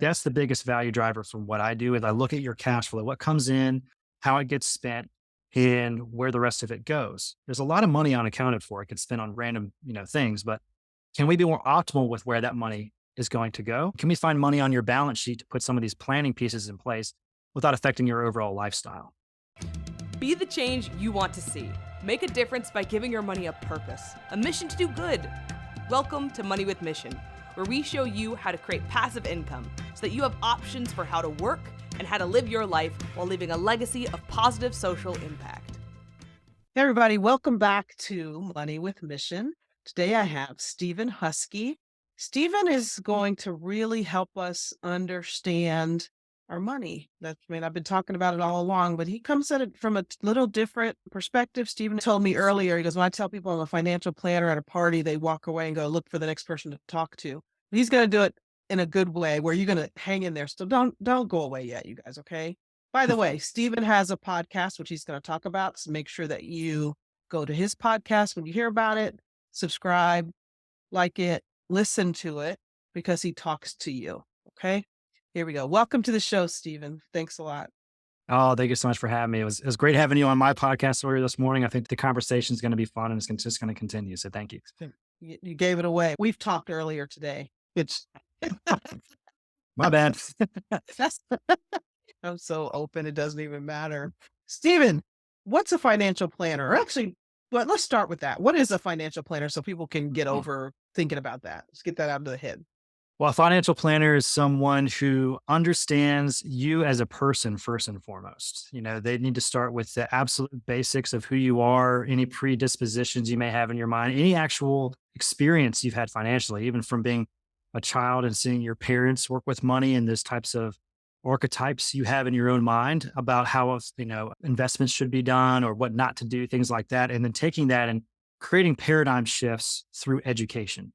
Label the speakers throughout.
Speaker 1: That's the biggest value driver from what I do is I look at your cash flow, what comes in, how it gets spent, and where the rest of it goes. There's a lot of money unaccounted for. It gets spent on random, things, but can we be more optimal with where that money is going to go? Can we find money on your balance sheet to put some of these planning pieces in place without affecting your overall lifestyle?
Speaker 2: Be the change you want to see. Make a difference by giving your money a purpose, a mission to do good. Welcome to Money with Mission, where we show you how to create passive income so that you have options for how to work and how to live your life while leaving a legacy of positive social impact.
Speaker 3: Hey everybody, welcome back to Money with Mission. Today I have Steven Huskey. Steven is going to really help us understand our money. I've been talking about it all along, but he comes at it from a little different perspective. Steven told me earlier, he goes, when I tell people I'm a financial planner at a party, they walk away and go look for the next person to talk to. He's going to do it in a good way where you're going to hang in there. So don't go away yet, you guys. Okay. By the way, Steven has a podcast, which he's going to talk about. So make sure that you go to his podcast when you hear about it, subscribe, like it, listen to it, because he talks to you. Okay. Here we go. Welcome to the show, Steven. Thanks a lot.
Speaker 1: Oh, thank you so much for having me. It was great having you on my podcast earlier this morning. I think the conversation is going to be fun and it's just going to continue. So thank you.
Speaker 3: You gave it away. We've talked earlier today. It's
Speaker 1: My bad.
Speaker 3: That's I'm so open, it doesn't even matter. Steven, what's a financial planner? Or actually, let's start with that. What is a financial planner so people can get over thinking about that? Let's get that out of the head.
Speaker 1: Well, a financial planner is someone who understands you as a person first and foremost. They need to start with the absolute basics of who you are, any predispositions you may have in your mind, any actual experience you've had financially, even from being a child and seeing your parents work with money and those types of archetypes you have in your own mind about how investments should be done or what not to do, things like that. And then taking that and creating paradigm shifts through education.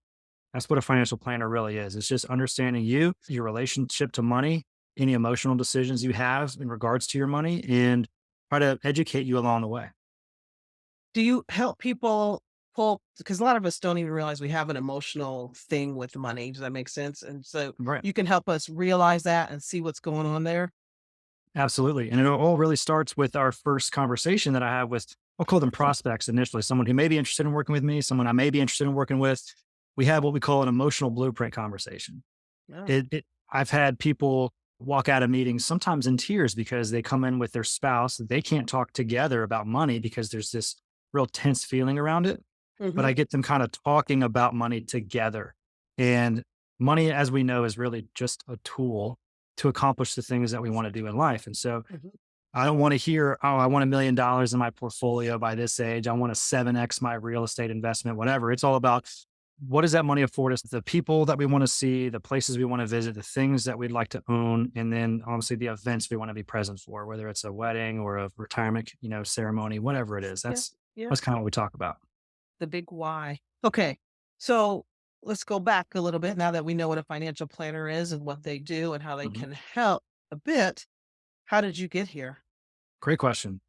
Speaker 1: That's what a financial planner really is. It's just understanding you, your relationship to money, any emotional decisions you have in regards to your money, and try to educate you along the way.
Speaker 3: Do you help people pull, because a lot of us don't even realize we have an emotional thing with money. Does that make sense? And so
Speaker 1: Right.
Speaker 3: you can help us realize that and see what's going on there.
Speaker 1: Absolutely. And it all really starts with our first conversation that I have with, I'll call them prospects initially, someone who may be interested in working with me, someone I may be interested in working with. We have what we call an emotional blueprint conversation.
Speaker 3: Yeah.
Speaker 1: I've had people walk out of meetings sometimes in tears because they come in with their spouse. They can't talk together about money because there's this real tense feeling around it. But I get them kind of talking about money together. And money, as we know, is really just a tool to accomplish the things that we want to do in life. And so I don't want to hear, oh, I want $1 million in my portfolio by this age. I want to 7X my real estate investment, whatever. It's all about what does that money afford us? The people that we want to see, the places we want to visit, the things that we'd like to own, and then obviously the events we want to be present for, whether it's a wedding or a retirement, ceremony, whatever it is. That's kind of what we talk about.
Speaker 3: The big why. Okay. So let's go back a little bit now that we know what a financial planner is and what they do and how they can help a bit. How did you get here?
Speaker 1: Great question.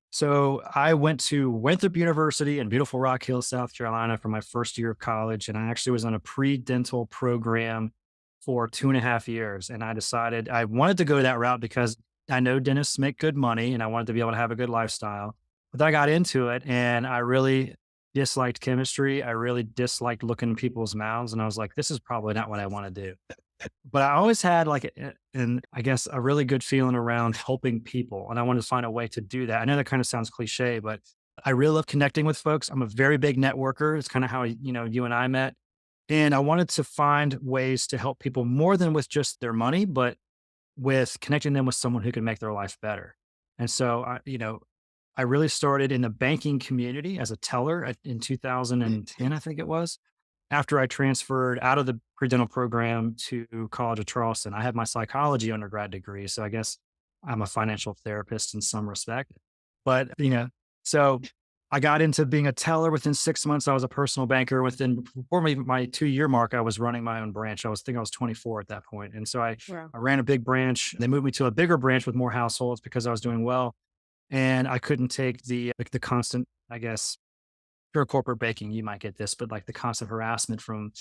Speaker 1: So I went to Winthrop University in beautiful Rock Hill, South Carolina for my first year of college. And I actually was on a pre-dental program for 2.5 years. And I decided I wanted to go that route because I know dentists make good money and I wanted to be able to have a good lifestyle. But then I got into it and I really disliked chemistry. I really disliked looking in people's mouths. And I was like, this is probably not what I want to do. But I always had I guess a really good feeling around helping people. And I wanted to find a way to do that. I know that kind of sounds cliche, but I really love connecting with folks. I'm a very big networker. It's kind of how, you and I met. And I wanted to find ways to help people more than with just their money, but with connecting them with someone who can make their life better. And so, I really started in the banking community as a teller in 2010, I think it was. After I transferred out of the pre-dental program to College of Charleston, I had my psychology undergrad degree. So I guess I'm a financial therapist in some respect. But, so I got into being a teller within 6 months. I was a personal banker. Before my 2-year mark, I was running my own branch. I think I was 24 at that point. And so I ran a big branch. They moved me to a bigger branch with more households because I was doing well. And I couldn't take the constant, I guess, pure corporate banking, you might get this, but like the constant harassment from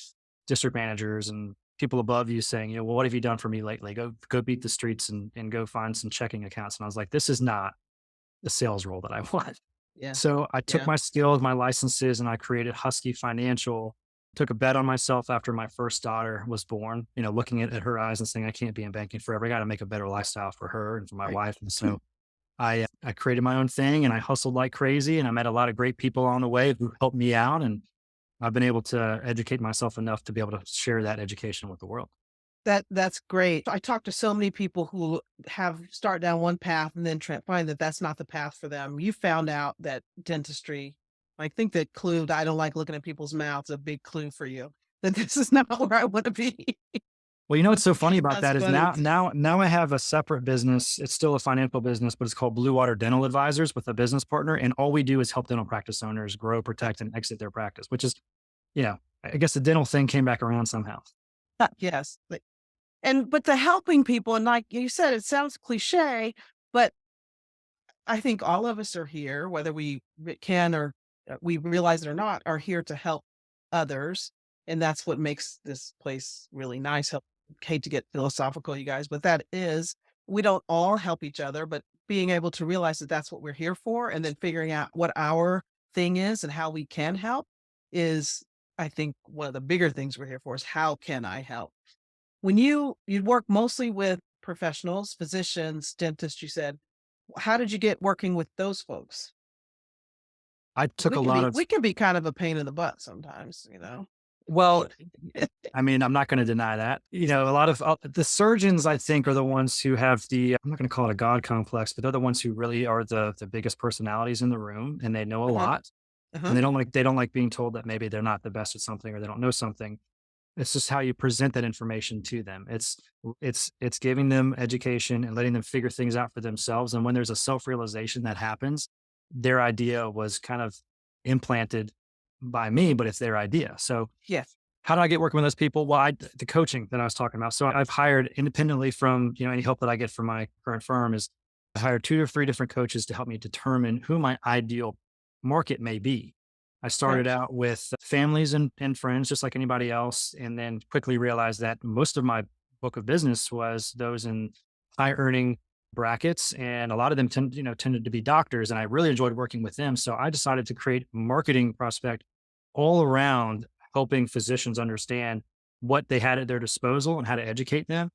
Speaker 1: district managers and people above you saying, well, what have you done for me lately? Go beat the streets and go find some checking accounts. And I was like, this is not the sales role that I want.
Speaker 3: Yeah.
Speaker 1: So I took
Speaker 3: Yeah.
Speaker 1: my skills, my licenses, and I created Husky Financial. Took a bet on myself after my first daughter was born, looking at her eyes and saying, I can't be in banking forever. I got to make a better lifestyle for her and for my
Speaker 3: Right.
Speaker 1: wife. And so I created my own thing and I hustled like crazy. And I met a lot of great people on the way who helped me out. And I've been able to educate myself enough to be able to share that education with the world.
Speaker 3: That's great. I talk to so many people who have start down one path and then find that that's not the path for them. You found out that dentistry, I think that clue, I don't like looking at people's mouths, a big clue for you that this is not where I want to be.
Speaker 1: Well, what's so funny about
Speaker 3: That's
Speaker 1: that is
Speaker 3: funny.
Speaker 1: now I have a separate business. It's still a financial business, but it's called Blue Water Dental Advisors with a business partner. And all we do is help dental practice owners grow, protect, and exit their practice, which is, I guess the dental thing came back around somehow.
Speaker 3: Yes. But the helping people, and like you said, it sounds cliche, but I think all of us are here, whether we can or we realize it or not, are here to help others. And that's what makes this place really nice. Hate to get philosophical, you guys, but that is, we don't all help each other, but being able to realize that that's what we're here for and then figuring out what our thing is and how we can help is, I think, one of the bigger things we're here for is how can I help? When you work mostly with professionals, physicians, dentists, you said, how did you get working with those folks?
Speaker 1: I
Speaker 3: 'Cause
Speaker 1: took a lot of,
Speaker 3: we can be kind of a pain in the butt sometimes, you know?
Speaker 1: well, I mean, I'm not going to deny that. A lot of the surgeons, I think, are the ones who have I'm not going to call it a God complex, but they're the ones who really are the biggest personalities in the room and they know a
Speaker 3: Uh-huh,
Speaker 1: lot. And
Speaker 3: uh-huh.
Speaker 1: they don't like being told that maybe they're not the best at something or they don't know something. It's just how you present that information to them. It's giving them education and letting them figure things out for themselves. And when there's a self-realization that happens, their idea was kind of implanted by me, but it's their idea. So
Speaker 3: Yes.
Speaker 1: how do I get working with those people? Well, the coaching that I was talking about. So I've hired independently from, any help that I get from my current firm is I hired 2 or 3 different coaches to help me determine who my ideal market may be. I
Speaker 3: Okay.
Speaker 1: started out with families and friends, just like anybody else, and then quickly realized that most of my book of business was those in high earning brackets, and a lot of them tended to be doctors, and I really enjoyed working with them. So I decided to create marketing prospect all around helping physicians understand what they had at their disposal and how to educate them,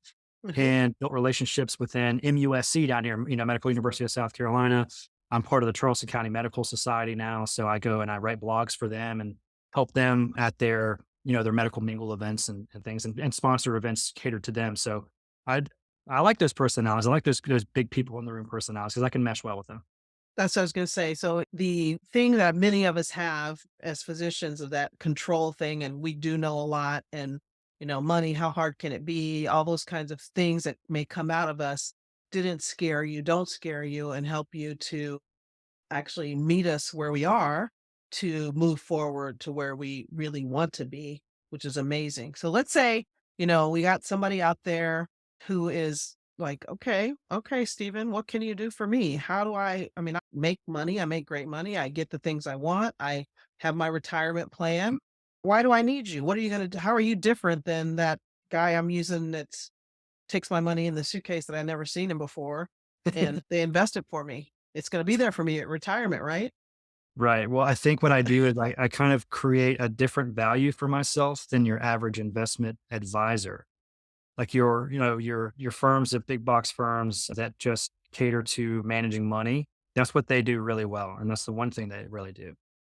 Speaker 3: Mhm.
Speaker 1: and built relationships within MUSC down here, Medical University of South Carolina. I'm part of the Charleston County Medical Society now. So I go and I write blogs for them and help them at their medical mingle events and things and sponsor events catered to them. So I I like those personalities. I like those big people in the room personalities because I can mesh well with them.
Speaker 3: That's what I was gonna say. So the thing that many of us have as physicians of that control thing, and we do know a lot and, money, how hard can it be? All those kinds of things that may come out of us didn't scare you, don't scare you, and help you to actually meet us where we are to move forward to where we really want to be, which is amazing. So let's say, we got somebody out there who is like, okay, Stephen, what can you do for me? How do I mean, I make money, I make great money, I get the things I want, I have my retirement plan. Why do I need you? What are you going to do? How are you different than that guy I'm using that's takes my money in the suitcase that I never seen him before and they invest it for me? It's gonna be there for me at retirement, right?
Speaker 1: Right. Well, I think what I do is I kind of create a different value for myself than your average investment advisor. Like your firms, the big box firms that just cater to managing money. That's what they do really well. And that's the one thing they really do.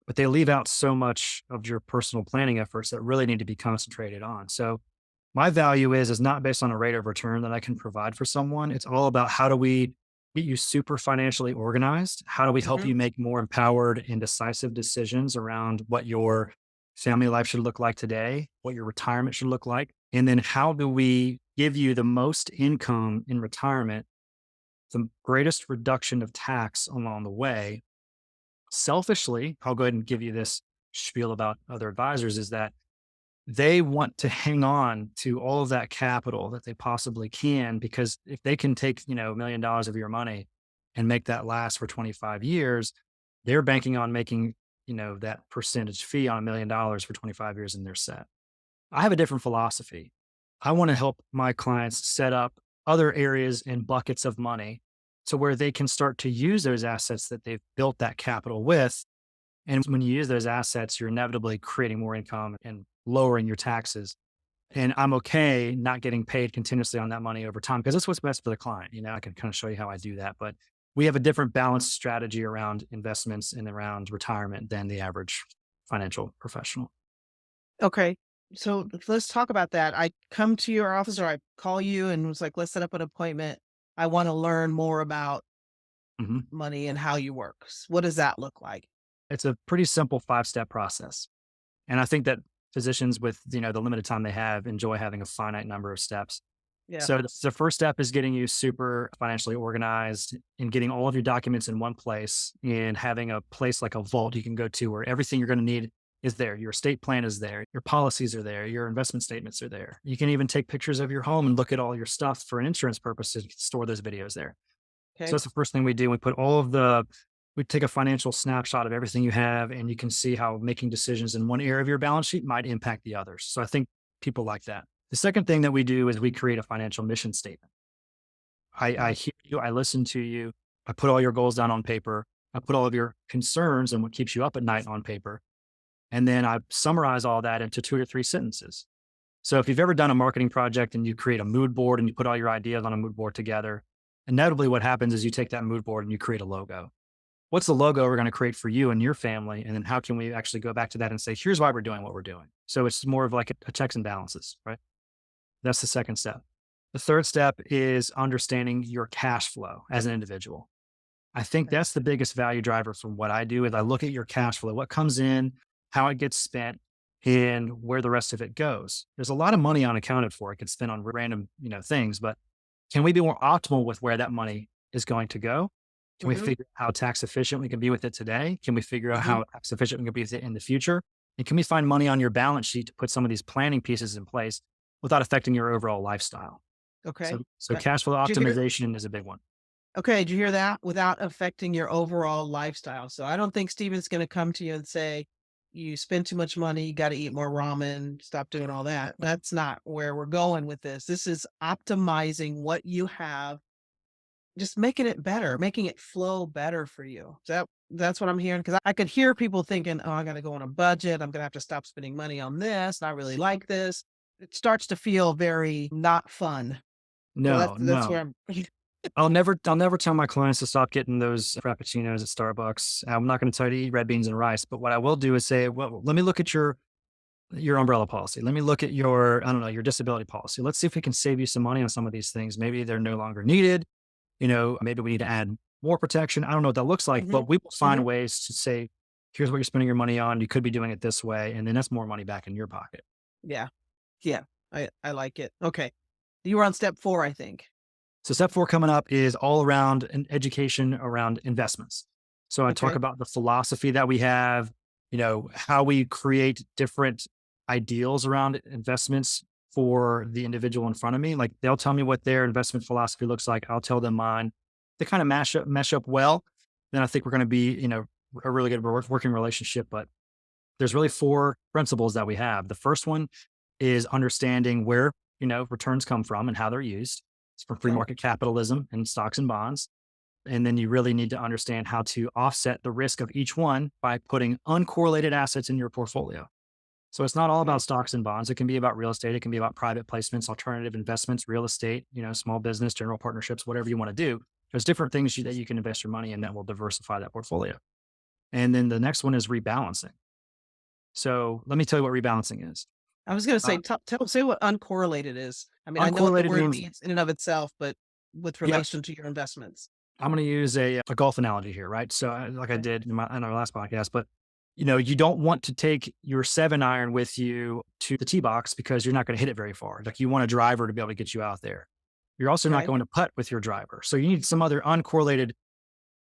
Speaker 1: But they leave out so much of your personal planning efforts that really need to be concentrated on. So my value is not based on a rate of return that I can provide for someone. It's all about how do we get you super financially organized? How do we help
Speaker 3: Mhm.
Speaker 1: you make more empowered and decisive decisions around what your family life should look like today, what your retirement should look like? And then how do we give you the most income in retirement, the greatest reduction of tax along the way? Selfishly, I'll go ahead and give you this spiel about other advisors is that they want to hang on to all of that capital that they possibly can because if they can take, $1 million of your money and make that last for 25 years, they're banking on making, that percentage fee on $1 million for 25 years and they're set. I have a different philosophy. I want to help my clients set up other areas and buckets of money to where they can start to use those assets that they've built that capital with. And when you use those assets, you're inevitably creating more income and lowering your taxes. And I'm okay not getting paid continuously on that money over time because that's what's best for the client. I can kind of show you how I do that. But we have a different balanced strategy around investments and around retirement than the average financial professional.
Speaker 3: Okay. So let's talk about that. I come to your office or I call you and was like, let's set up an appointment. I want to learn more about
Speaker 1: Mhm.
Speaker 3: money and how you work. What does that look like?
Speaker 1: It's a pretty simple 5-step process. And I think that physicians with, the limited time they have enjoy having a finite number of steps.
Speaker 3: Yeah.
Speaker 1: So the first step is getting you super financially organized and getting all of your documents in one place and having a place like a vault you can go to where everything you're going to need is there. Your estate plan is there. Your policies are there. Your investment statements are there. You can even take pictures of your home and look at all your stuff for an insurance purposes. You can store those videos there. So
Speaker 3: Okay.
Speaker 1: that's the first thing we do. We take a financial snapshot of everything you have, and you can see how making decisions in one area of your balance sheet might impact the others. So I think people like that. The second thing that we do is we create a financial mission statement. I
Speaker 3: Okay.
Speaker 1: hear you, I listen to you, I put all your goals down on paper, I put all of your concerns and what keeps you up at night on paper, and then I summarize all that into 2 to 3 sentences. So if you've ever done a marketing project and you create a mood board and you put all your ideas on a mood board together, inevitably what happens is you take that mood board and you create a logo. What's the logo we're going to create for you and your family? And then how can we actually go back to that and say, here's why we're doing what we're doing? So it's more of like a checks and balances, right? That's the second step. The third step is understanding your cash flow as an individual. I think
Speaker 3: Okay.
Speaker 1: that's the biggest value driver from what I do is I look at your cash flow, what comes in, how it gets spent, and where the rest of it goes. There's a lot of money unaccounted for. It gets spent on random, things, but can we be more optimal with where that money is going to go? Can we
Speaker 3: Mm-hmm.
Speaker 1: figure out how tax efficient we can be with it today? Can we figure out
Speaker 3: Mm-hmm.
Speaker 1: how tax efficient we can be with it in the future? And can we find money on your balance sheet to put some of these planning pieces in place without affecting your overall lifestyle?
Speaker 3: Okay.
Speaker 1: So
Speaker 3: Got-
Speaker 1: cash flow
Speaker 3: Did you hear?
Speaker 1: optimization is a big one.
Speaker 3: Okay. Did you hear that? Without affecting your overall lifestyle. So I don't think Steven's going to come to you and say, you spend too much money, you got to eat more ramen, stop doing all that. That's not where we're going with this. This is optimizing what you have, just making it better, making it flow better for you. That's what I'm hearing because I could hear people thinking, "Oh, I got to go on a budget. I'm going to have to stop spending money on this. And I really like this." It starts to feel very not fun. So
Speaker 1: No,
Speaker 3: that's
Speaker 1: no.
Speaker 3: where I'm.
Speaker 1: I'll never tell my clients to stop getting those frappuccinos at Starbucks. I'm not going to tell you to eat red beans and rice, but what I will do is say, well, let me look at your umbrella policy. Let me look at your, I don't know, your disability policy. Let's see if we can save you some money on some of these things. Maybe they're no longer needed. Maybe we need to add more protection. I don't know what that looks like,
Speaker 3: Hmm.
Speaker 1: but we will find
Speaker 3: Hmm.
Speaker 1: ways to say, here's what you're spending your money on. You could be doing it this way. And then that's more money back in your pocket.
Speaker 3: Yeah, yeah, I like it. Okay, you were on step 4, I think.
Speaker 1: So step 4 coming up is all around an education around investments. So I talk
Speaker 3: Okay,
Speaker 1: about the philosophy that we have, how we create different ideals around investments for the individual in front of me. Like they'll tell me what their investment philosophy looks like. I'll tell them mine. They kind of mesh up well. Then I think we're going to be, a really good working relationship. But there's really 4 principles that we have. The first one is understanding where, returns come from and how they're used. It's from free
Speaker 3: okay,
Speaker 1: market capitalism and stocks and bonds. And then you really need to understand how to offset the risk of each one by putting uncorrelated assets in your portfolio. So it's not all
Speaker 3: okay,
Speaker 1: about stocks and bonds. It can be about real estate. It can be about private placements, alternative investments, real estate, small business, general partnerships, whatever you want to do. There's different things that you can invest your money in that will diversify that portfolio. And then the next one is rebalancing. So let me tell you what rebalancing is.
Speaker 3: I was gonna say,
Speaker 1: Uh,
Speaker 3: say what uncorrelated is. I mean, I know what the
Speaker 1: Uncorrelated
Speaker 3: word
Speaker 1: means,
Speaker 3: means in and of itself, but with
Speaker 1: yeah,
Speaker 3: relation to your investments.
Speaker 1: I'm going to use a golf analogy here, right? So, like I
Speaker 3: Okay,
Speaker 1: did in our last podcast, but you don't want to take your 7 iron with you to the tee box because you're not going to hit it very far. Like you want a driver to be able to get you out there. You're also not
Speaker 3: okay,
Speaker 1: going to putt with your driver. So you need some other uncorrelated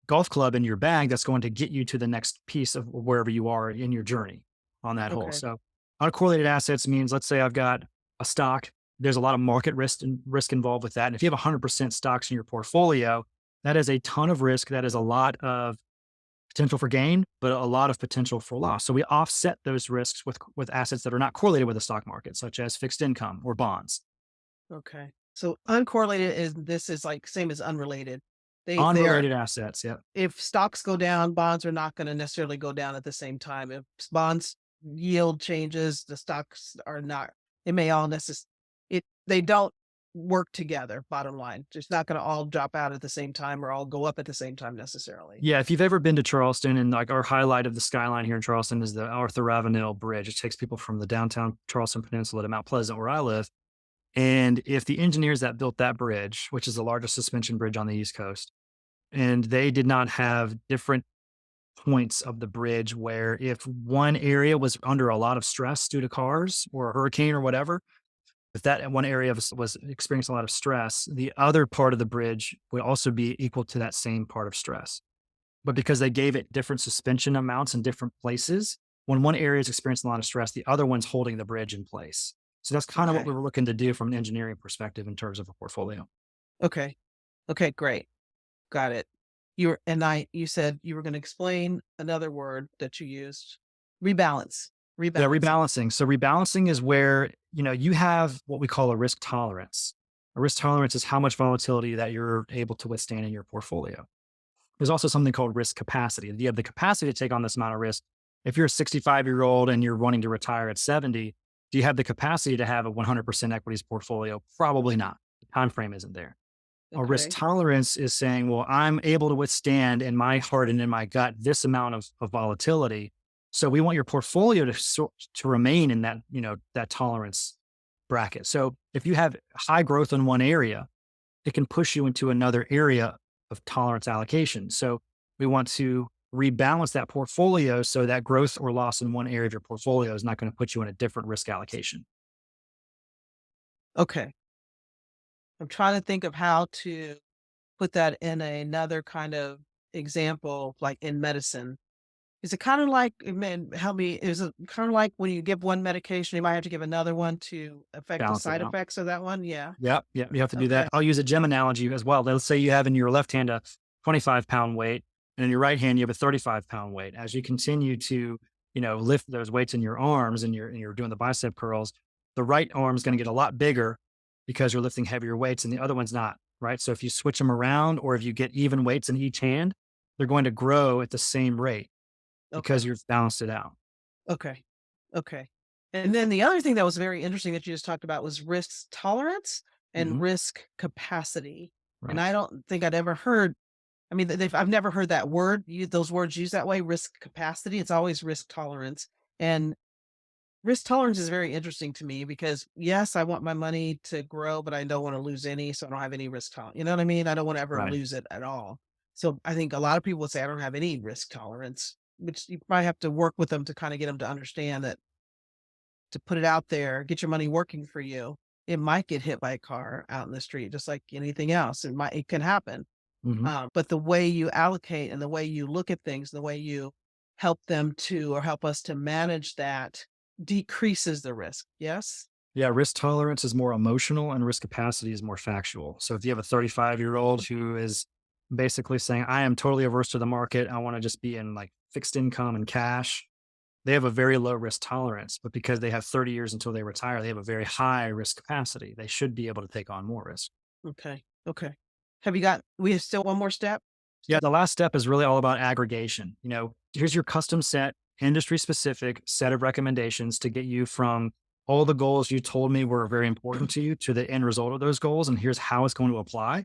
Speaker 1: golf club in your bag that's going to get you to the next piece of wherever you are in your journey on that hole.
Speaker 3: okay,
Speaker 1: So uncorrelated assets means, let's say I've got a stock. There's a lot of market risk involved with that. And if you have 100% stocks in your portfolio, that is a ton of risk. That is a lot of potential for gain, but a lot of potential for loss. So we offset those risks with assets that are not correlated with the stock market, such as fixed income or bonds.
Speaker 3: Okay. So uncorrelated is this is like same as unrelated. They're
Speaker 1: Unrelated assets. Yep.
Speaker 3: if stocks go down, bonds are not going to necessarily go down at the same time. If bonds yield changes, the stocks are not. It may all necessarily. They don't work together. Bottom line, it's not going to all drop out at the same time or all go up at the same time necessarily.
Speaker 1: Yeah, if you've ever been to Charleston, and like our highlight of the skyline here in Charleston is the Arthur Ravenel Bridge. It takes people from the downtown Charleston Peninsula to Mount Pleasant, where I live. And if the engineers that built that bridge, which is the largest suspension bridge on the East Coast, and they did not have different points of the bridge where if one area was under a lot of stress due to cars or a hurricane or whatever, if that one area was experiencing a lot of stress, the other part of the bridge would also be equal to that same part of stress. But because they gave it different suspension amounts in different places, when one area is experiencing a lot of stress, the other one's holding the bridge in place. So that's kind of what
Speaker 3: Okay.
Speaker 1: we were looking to do from an engineering perspective in terms of a portfolio.
Speaker 3: Okay. Okay. Great. Got it. You said you were going to explain another word that you used. Rebalance.
Speaker 1: Yeah,
Speaker 3: Rebalancing.
Speaker 1: rebalancing. So rebalancing is where, you have what we call a risk tolerance. A risk tolerance is how much volatility that you're able to withstand in your portfolio. There's also something called risk capacity. You have the capacity to take on this amount of risk. If you're a 65-year-old and you're wanting to retire at 70, do you have the capacity to have a 100% equities portfolio? Probably not. The time frame isn't there. A risk
Speaker 3: Okay.
Speaker 1: tolerance is saying, well, I'm able to withstand in my heart and in my gut this amount of volatility. So we want your portfolio to remain in that, that tolerance bracket. So if you have high growth in one area, it can push you into another area of tolerance allocation. So we want to rebalance that portfolio so that growth or loss in one area of your portfolio is not going to put you in a different risk allocation.
Speaker 3: Okay. I'm trying to think of how to put that in another kind of example, like in medicine. Is it kind of like, man, help me, is it kind of like when you give one medication, you might have to give another one to affect the
Speaker 1: Balance it
Speaker 3: side
Speaker 1: out.
Speaker 3: effects of that one? Yeah.
Speaker 1: Yep, yep, you have to do that.
Speaker 3: Okay.
Speaker 1: I'll use a gym analogy as well. Let's say you have in your left hand a 25-pound weight, and in your right hand you have a 35-pound weight. As you continue to, lift those weights in your arms and you're doing the bicep curls, the right arm is going to get a lot bigger because you're lifting heavier weights, and the other one's not. Right. So if you switch them around, or if you get even weights in each hand, they're going to grow at the same rate because
Speaker 3: Okay.
Speaker 1: you've balanced it out.
Speaker 3: Okay. Okay. And then the other thing that was very interesting that you just talked about was risk tolerance and
Speaker 1: Hmm.
Speaker 3: risk capacity. And
Speaker 1: Right.
Speaker 3: I don't think I'd ever heard, I mean, I've never heard that word, those words used that way, risk capacity. It's always risk tolerance. And risk tolerance is very interesting to me because yes, I want my money to grow, but I don't want to lose any. So I don't have any risk tolerance. You know what I mean? I don't want to ever
Speaker 1: Right.
Speaker 3: lose it at all. So I think a lot of people would say I don't have any risk tolerance, which you probably have to work with them to kind of get them to understand that to put it out there, get your money working for you. It might get hit by a car out in the street, just like anything else. It can happen.
Speaker 1: Hmm.
Speaker 3: But the way you allocate and the way you look at things, the way you help them to or help us to manage that decreases the risk. Yes?
Speaker 1: Yeah, risk tolerance is more emotional and risk capacity is more factual. So if you have a 35-year-old who is basically saying, I am totally averse to the market, I want to just be in like fixed income and cash, they have a very low risk tolerance. But because they have 30 years until they retire, they have a very high risk capacity. They should be able to take on more risk.
Speaker 3: Okay. Okay. We have still one more step?
Speaker 1: Yeah, the last step is really all about aggregation. Here's your custom set, industry specific set of recommendations to get you from all the goals you told me were very important to you to the end result of those goals. And here's how it's going to apply.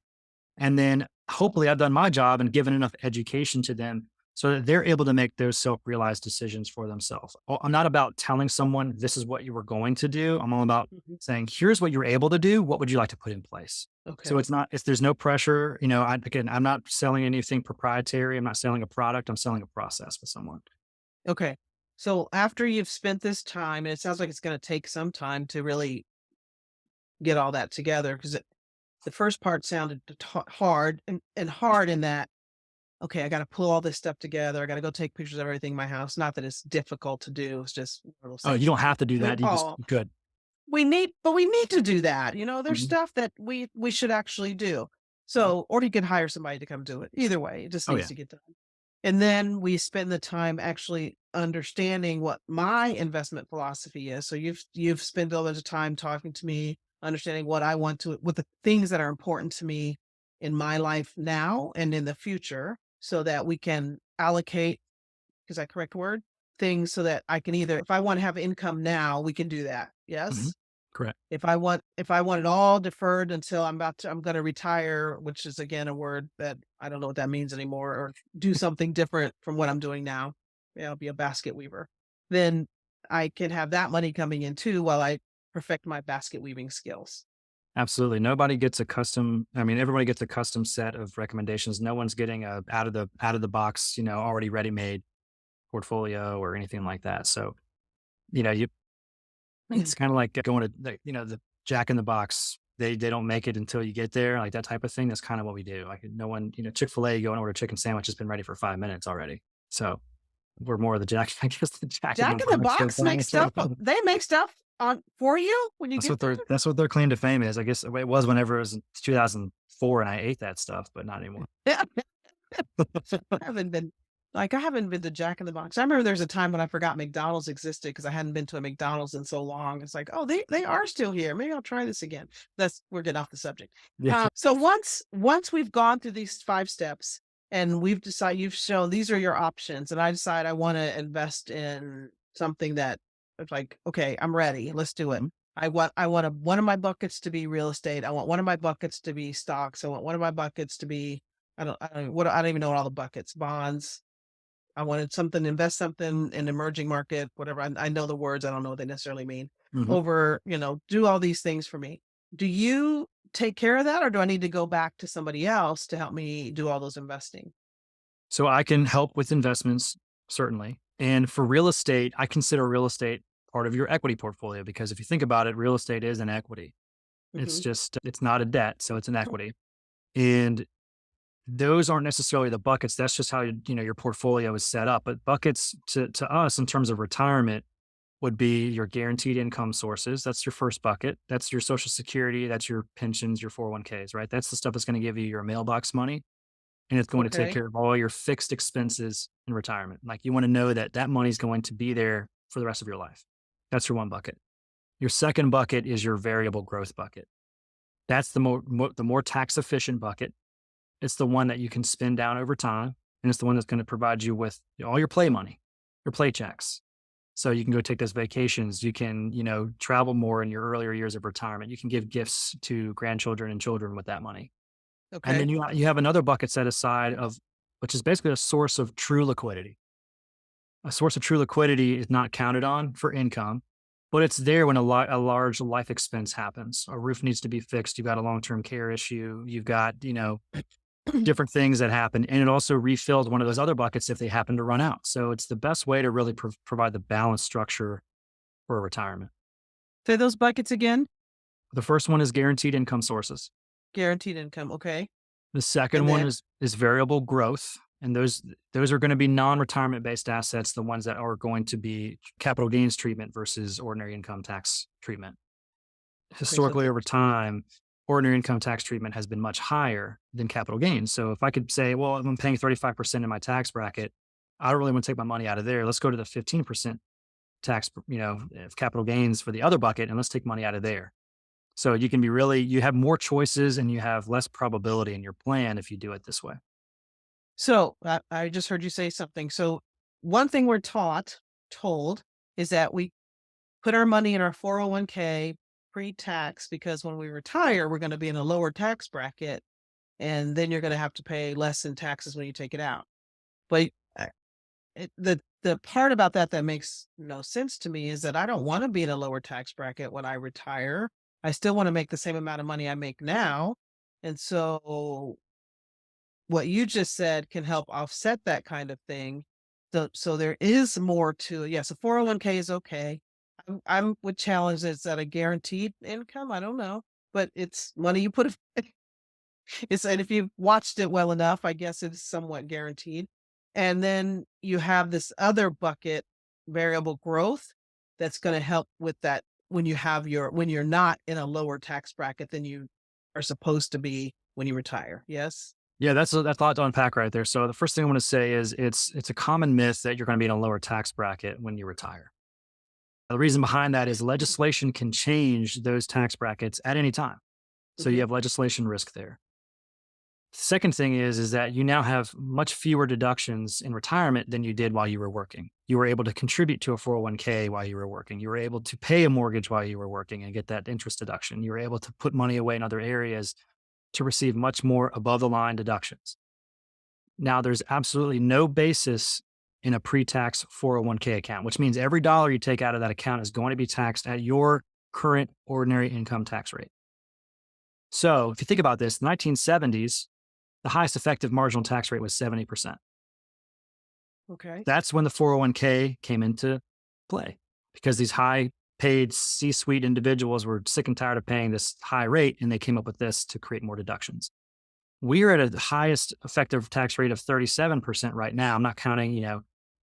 Speaker 1: And then hopefully I've done my job and given enough education to them so that they're able to make those self-realized decisions for themselves. I'm not about telling someone this is what you were going to do. I'm all about
Speaker 3: Mhm.
Speaker 1: saying, here's what you're able to do. What would you like to put in place? So
Speaker 3: Okay.
Speaker 1: it's there's no pressure. I'm not selling anything proprietary. I'm not selling a product. I'm selling a process with someone.
Speaker 3: Okay. So after you've spent this time, and it sounds like it's going to take some time to really get all that together, because the first part sounded hard and hard in that, okay, I got to pull all this stuff together. I got to go take pictures of everything in my house. Not that it's difficult to do. It's just one of those
Speaker 1: Oh,
Speaker 3: things.
Speaker 1: you don't have to do that. You just
Speaker 3: Oh,
Speaker 1: good.
Speaker 3: we need to do that. There's
Speaker 1: Mhm.
Speaker 3: stuff that we should actually do.
Speaker 1: Mhm.
Speaker 3: So, or you can hire somebody to come do it. Either way, it just
Speaker 1: Oh
Speaker 3: needs
Speaker 1: yeah.
Speaker 3: to get done. And then we spend the time actually understanding what my investment philosophy is. So you've spent all this time talking to me understanding what I want to, what the things that are important to me in my life now and in the future, so that we can allocate, is that correct word? Things so that I can either, if I want to have income now, we can do that.
Speaker 1: Mhm.
Speaker 3: Yes.
Speaker 1: Correct.
Speaker 3: If I want it all deferred until I'm gonna retire, which is again a word that I don't know what that means anymore, or do something different from what I'm doing now. Yeah, I'll be a basket weaver. Then I can have that money coming in too while I perfect my basket weaving skills.
Speaker 1: Absolutely. Nobody gets a custom. I mean, everybody gets a custom set of recommendations. No one's getting a out of the box, already ready made portfolio or anything like that. So, you it's kind of like going to the Jack in the Box. They don't make it until you get there, like that type of thing. That's kind of what we do. Like no one, Chick-fil-A, you go and order a chicken sandwich, it's been ready for 5 minutes already. So we're more of the Jack, I guess the Jack in the
Speaker 3: Jack in the
Speaker 1: Box.
Speaker 3: Box makes stuff. They make stuff on for you when you
Speaker 1: That's
Speaker 3: get
Speaker 1: what
Speaker 3: there.
Speaker 1: their claim to fame is. I guess it was whenever it was 2004 and I ate that stuff, but not anymore.
Speaker 3: Yeah. I haven't been to Jack in the Box. I remember there's a time when I forgot McDonald's existed because I hadn't been to a McDonald's in so long. It's like, oh, they are still here. Maybe I'll try this again. We're getting off the subject.
Speaker 1: Yeah.
Speaker 3: So once we've gone through these 5 steps and we've decided, you've shown these are your options, and I decide I want to invest in something that it's like, okay, I'm ready. Let's do it.
Speaker 1: Mhm.
Speaker 3: One of my buckets to be real estate. I want one of my buckets to be stocks. I want one of my buckets to be, I don't even know what all the buckets, bonds. I wanted something, invest something in emerging market, whatever. I know the words. I don't know what they necessarily mean.
Speaker 1: Mhm.
Speaker 3: Over, do all these things for me. Do you take care of that, or do I need to go back to somebody else to help me do all those investing?
Speaker 1: So I can help with investments, certainly. And for real estate, I consider real estate part of your equity portfolio because if you think about it, real estate is an equity. It's
Speaker 3: Hmm.
Speaker 1: just, it's not a debt. So it's an equity. And those aren't necessarily the buckets. That's just how, your portfolio is set up. But buckets to us in terms of retirement would be your guaranteed income sources. That's your first bucket. That's your social security. That's your pensions, your 401ks, right? That's the stuff that's going to give you your mailbox money and it's going to take
Speaker 3: Okay.
Speaker 1: care of all your fixed expenses in retirement. Like you want to know that that money is going to be there for the rest of your life. That's your one bucket. Your second bucket is your variable growth bucket. That's the more tax efficient bucket. It's the one that you can spend down over time, and it's the one that's going to provide you with all your play money, your play checks. So you can go take those vacations. You can, travel more in your earlier years of retirement. You can give gifts to grandchildren and children with that money. And then
Speaker 3: Okay.
Speaker 1: you have another bucket set aside of which is basically a source of true liquidity. A source of true liquidity is not counted on for income, but it's there when a large life expense happens. A roof needs to be fixed. You've got a long-term care issue. You've got, different things that happen. And it also refills one of those other buckets if they happen to run out. So it's the best way to really provide the balanced structure for a retirement.
Speaker 3: Say those buckets again.
Speaker 1: The first one is guaranteed income sources.
Speaker 3: Guaranteed income. Okay.
Speaker 1: The second
Speaker 3: And
Speaker 1: one
Speaker 3: then,
Speaker 1: is variable growth, and those are going to be non-retirement based assets, the ones that are going to be capital gains treatment versus ordinary income tax treatment.
Speaker 3: okay, so
Speaker 1: Historically, over time, ordinary income tax treatment has been much higher than capital gains. So if I could say, well, I'm paying 35% in my tax bracket, I don't really want to take my money out of there. Let's go to the 15% tax, of capital gains for the other bucket, and let's take money out of there. So you can you have more choices and you have less probability in your plan if you do it this way.
Speaker 3: I just heard you say something. So one thing we're told is that we put our money in our 401k pre-tax, because when we retire, we're going to be in a lower tax bracket, and then you're going to have to pay less in taxes when you take it out. But the part about that makes no sense to me is that I don't want to be in a lower tax bracket when I retire. I still want to make the same amount of money I make now. And so what you just said can help offset that kind of thing. So there is more to it. Yes, a 401k is okay. I'm would challenge, is that a guaranteed income? I don't know, but it's money you put. It's, and if you've watched it well enough, I guess it's somewhat guaranteed. And then you have this other bucket, variable growth, that's going to help with that when when you're not in a lower tax bracket than you are supposed to be when you retire. Yes.
Speaker 1: Yeah, that's a lot to unpack right there. So the first thing I want to say is it's a common myth that you're going to be in a lower tax bracket when you retire. The reason behind that is legislation can change those tax brackets at any time. So you
Speaker 3: Mhm.
Speaker 1: have legislation risk there. Second thing is that you now have much fewer deductions in retirement than you did while you were working. You were able to contribute to a 401k while you were working. You were able to pay a mortgage while you were working and get that interest deduction. You were able to put money away in other areas to receive much more above the line deductions. Now, there's absolutely no basis in a pre-tax 401k account, which means every dollar you take out of that account is going to be taxed at your current ordinary income tax rate. So, if you think about this, the 1970s, the highest effective marginal tax rate was 70%.
Speaker 3: Okay.
Speaker 1: That's when the 401k came into play because these high paid C suite individuals were sick and tired of paying this high rate and they came up with this to create more deductions. We're at a highest effective tax rate of 37% right now. I'm not counting,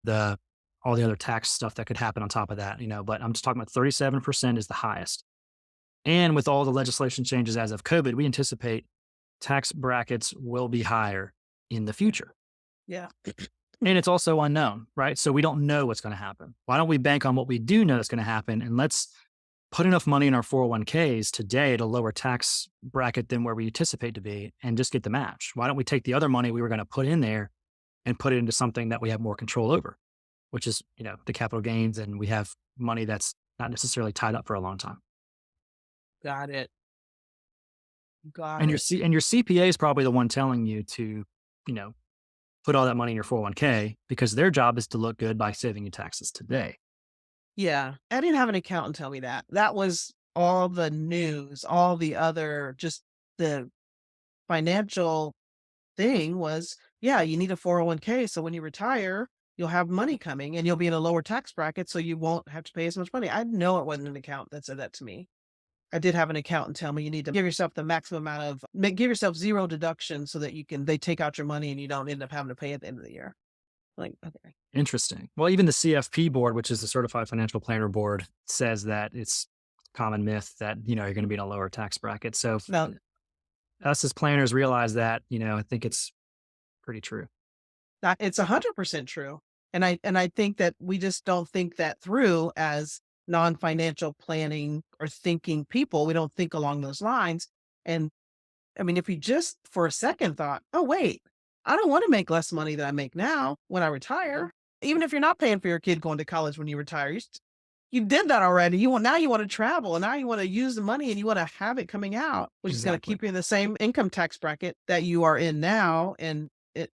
Speaker 1: the all the other tax stuff that could happen on top of that, but I'm just talking about 37% is the highest. And with all the legislation changes as of COVID, we anticipate tax brackets will be higher in the future.
Speaker 3: Yeah.
Speaker 1: And it's also unknown, right? So we don't know what's going to happen. Why don't we bank on what we do know is going to happen and let's put enough money in our 401ks today at a lower tax bracket than where we anticipate to be and just get the match? Why don't we take the other money we were going to put in there and put it into something that we have more control over, which is, the capital gains, and we have money that's not necessarily tied up for a long time.
Speaker 3: Got it. Got
Speaker 1: And
Speaker 3: it.
Speaker 1: your CPA is probably the one telling you to, you know, put all that money in your 401k because their job is to look good by saving you taxes today.
Speaker 3: Yeah. I didn't have an accountant tell me that. That was all the news, all the other just the financial thing was, yeah, you need a 401k. So when you retire, you'll have money coming and you'll be in a lower tax bracket. So you won't have to pay as much money. I know it wasn't an accountant that said that to me. I did have an accountant tell me you need to give yourself the maximum amount of, give yourself zero deduction so that they take out your money and you don't end up having to pay at the end of the year. Like, okay.
Speaker 1: Interesting. Well, even the CFP board, which is the Certified Financial Planner Board, says that it's common myth that, you're going to be in a lower tax bracket. So
Speaker 3: Now,
Speaker 1: us as planners realize that, I think it's pretty true.
Speaker 3: that it's 100% true. And I think that we just don't think that through as non-financial planning or thinking people. We don't think along those lines. And I mean, if you just for a second thought, "Oh, wait, I don't wanna make less money than I make now when I retire." Even if you're not paying for your kid going to college when you retire, you did that already. You wanna travel, and now you wanna use the money, and you wanna have it coming out, which is gonna
Speaker 1: Exactly.
Speaker 3: keep you in the same income tax bracket that you are in now, and it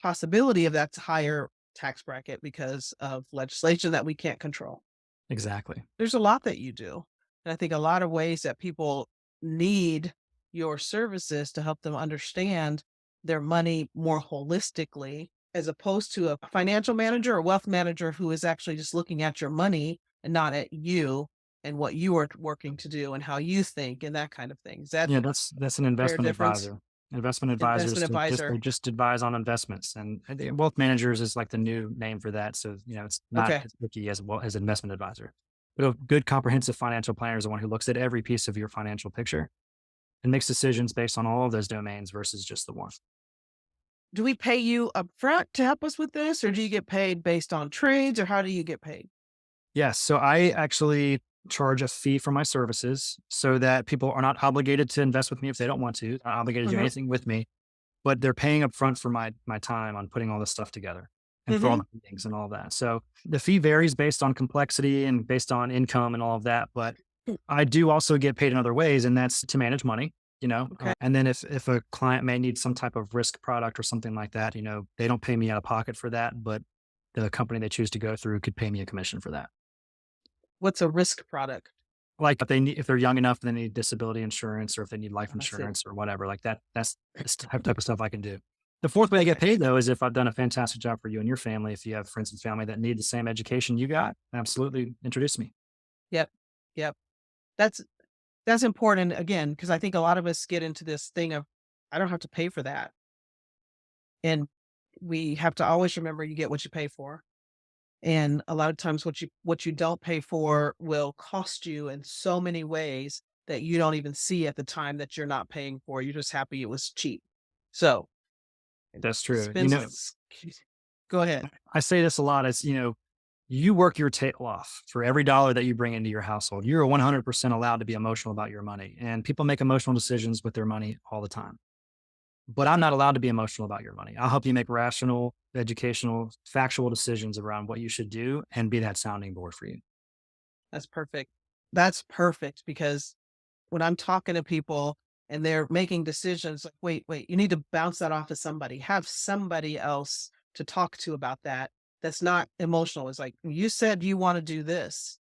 Speaker 3: possibility of that's higher tax bracket because of legislation that we can't control.
Speaker 1: Exactly.
Speaker 3: There's a lot that you do, and I think a lot of ways that people need your services to help them understand their money more holistically, as opposed to a financial manager or wealth manager who is actually just looking at your money and not at you and what you are working to do and how you think and that kind of thing. Is that
Speaker 1: Yeah, that's an
Speaker 3: a fair
Speaker 1: investment
Speaker 3: difference?
Speaker 1: advisor. Investment advisors
Speaker 3: Investment
Speaker 1: to just they
Speaker 3: advisor.
Speaker 1: just advise on investments, and the wealth managers is like the new name for that. So it's not
Speaker 3: Okay.
Speaker 1: as tricky as well as investment advisor. But a good comprehensive financial planner is the one who looks at every piece of your financial picture and makes decisions based on all of those domains versus just the one.
Speaker 3: Do we pay you upfront to help us with this, or do you get paid based on trades, or how do you get paid?
Speaker 1: Yes. So I actually charge a fee for my services so that people are not obligated to invest with me if they don't want to, not obligated to do
Speaker 3: Mhm.
Speaker 1: anything with me, but they're paying up front for my time on putting all this stuff together and for all
Speaker 3: Mhm.
Speaker 1: the meetings and all that. So the fee varies based on complexity and based on income and all of that. But I do also get paid in other ways, and that's to manage money.
Speaker 3: Okay.
Speaker 1: And then if a client may need some type of risk product or something like that, they don't pay me out of pocket for that, but the company they choose to go through could pay me a commission for that.
Speaker 3: What's a risk product?
Speaker 1: Like if they're young enough, they need disability insurance, or if they need life
Speaker 3: I see.
Speaker 1: insurance or whatever like that. That's the type of stuff I can do. The fourth way I get
Speaker 3: Okay.
Speaker 1: paid though is if I've done a fantastic job for you and your family. If you have friends and family that need the same education you got, absolutely introduce me.
Speaker 3: Yep. Yep. That's that's important again, because I think a lot of us get into this thing of, "I don't have to pay for that." And we have to always remember you get what you pay for. And a lot of times what you don't pay for will cost you in so many ways that you don't even see at the time that you're not paying for. You're just happy it was cheap. So,
Speaker 1: That's true.
Speaker 3: spend s Go ahead.
Speaker 1: I say this a lot. It's You work your tail off for every dollar that you bring into your household. You're 100% allowed to be emotional about your money. And people make emotional decisions with their money all the time. But I'm not allowed to be emotional about your money. I'll help you make rational, educational, factual decisions around what you should do and be that sounding board for you.
Speaker 3: That's perfect. That's perfect because when I'm talking to people and they're making decisions, like, wait, you need to bounce that off of somebody. Have somebody else to talk to about that. That's not emotional. It's like, you said you want to do this.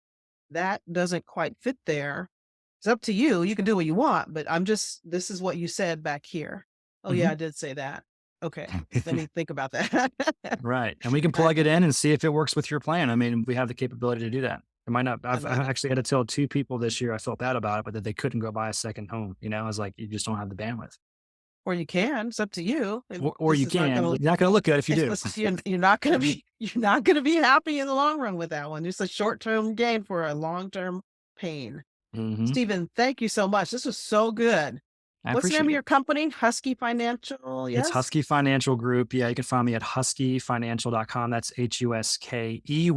Speaker 3: That doesn't quite fit there. It's up to you. You can do what you want, but this is what you said back here. Oh, yeah,
Speaker 1: Mhm.
Speaker 3: I did say that. Okay. Let me think about that.
Speaker 1: Right. And we can
Speaker 3: I,
Speaker 1: plug it in and see if it works with your plan. I mean, we have the capability to do that. It might not,
Speaker 3: I
Speaker 1: I
Speaker 3: love it.
Speaker 1: actually had to tell two people this year, I felt bad about it, but that they couldn't go buy a second home. I was like, you just don't have the bandwidth.
Speaker 3: Or you can. It's up to you. And
Speaker 1: Or
Speaker 3: this
Speaker 1: you
Speaker 3: is not
Speaker 1: can,
Speaker 3: going
Speaker 1: but you're not going to look good if you do.
Speaker 3: you're not gonna be you're not gonna be happy in the long run with that one. It's a short-term gain for a long-term pain.
Speaker 1: Hmm.
Speaker 3: Stephen, thank you so much. This was so good.
Speaker 1: I
Speaker 3: What's the name of
Speaker 1: appreciate it.
Speaker 3: your company? Husky Financial,
Speaker 1: It's
Speaker 3: yes?
Speaker 1: Husky Financial Group. Yeah, you can find me at huskyfinancial.com. That's HUSKEY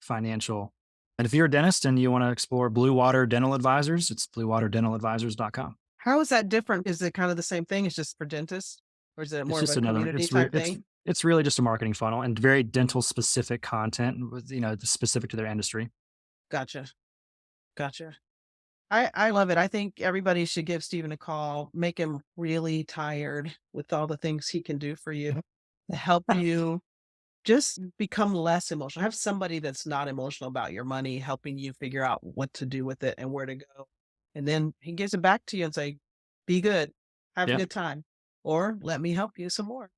Speaker 1: financial. And if you're a dentist and you want to explore Blue Water Dental Advisors, it's bluewaterdentaladvisors.com.
Speaker 3: How is that different? Is it kind of the same thing? It's just for dentists? Or is it
Speaker 1: It's
Speaker 3: more of
Speaker 1: just
Speaker 3: a
Speaker 1: another,
Speaker 3: community type thing?
Speaker 1: it's really just a marketing funnel and very dental specific content with, specific to their industry.
Speaker 3: Gotcha. Gotcha. I love it. I think everybody should give Stephen a call, make him really tired with all the things he can do for you to help you just become less emotional. Have somebody that's not emotional about your money helping you figure out what to do with it and where to go. And then he gives it back to you and say, be good, have a
Speaker 1: Yeah.
Speaker 3: good time, or let me help you some more.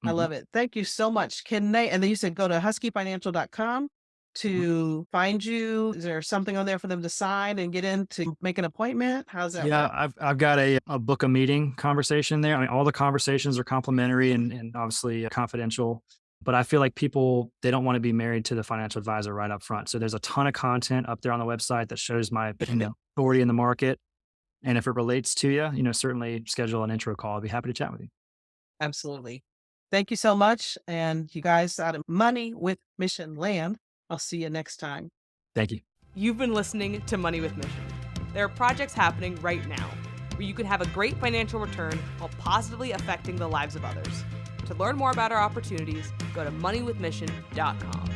Speaker 3: I
Speaker 1: Hmm.
Speaker 3: love it. Thank you so much. Can they, and then you said go to huskyfinancial.com to find you. Is there something on there for them to sign and get in to make an appointment? How's that
Speaker 1: Yeah,
Speaker 3: work?
Speaker 1: I've got a book a meeting conversation there. I mean, all the conversations are complimentary and obviously confidential. But I feel like people they don't want to be married to the financial advisor right up front. So there's a ton of content up there on the website that shows my authority in the market. And if it relates to you, certainly schedule an intro call. I'd be happy to chat with you.
Speaker 3: Absolutely. Thank you so much. And you guys out of Money with Mission Land. I'll see you next time.
Speaker 1: Thank you.
Speaker 2: You've been listening to Money with Mission. There are projects happening right now where you can have a great financial return while positively affecting the lives of others. To learn more about our opportunities, go to moneywithmission.com.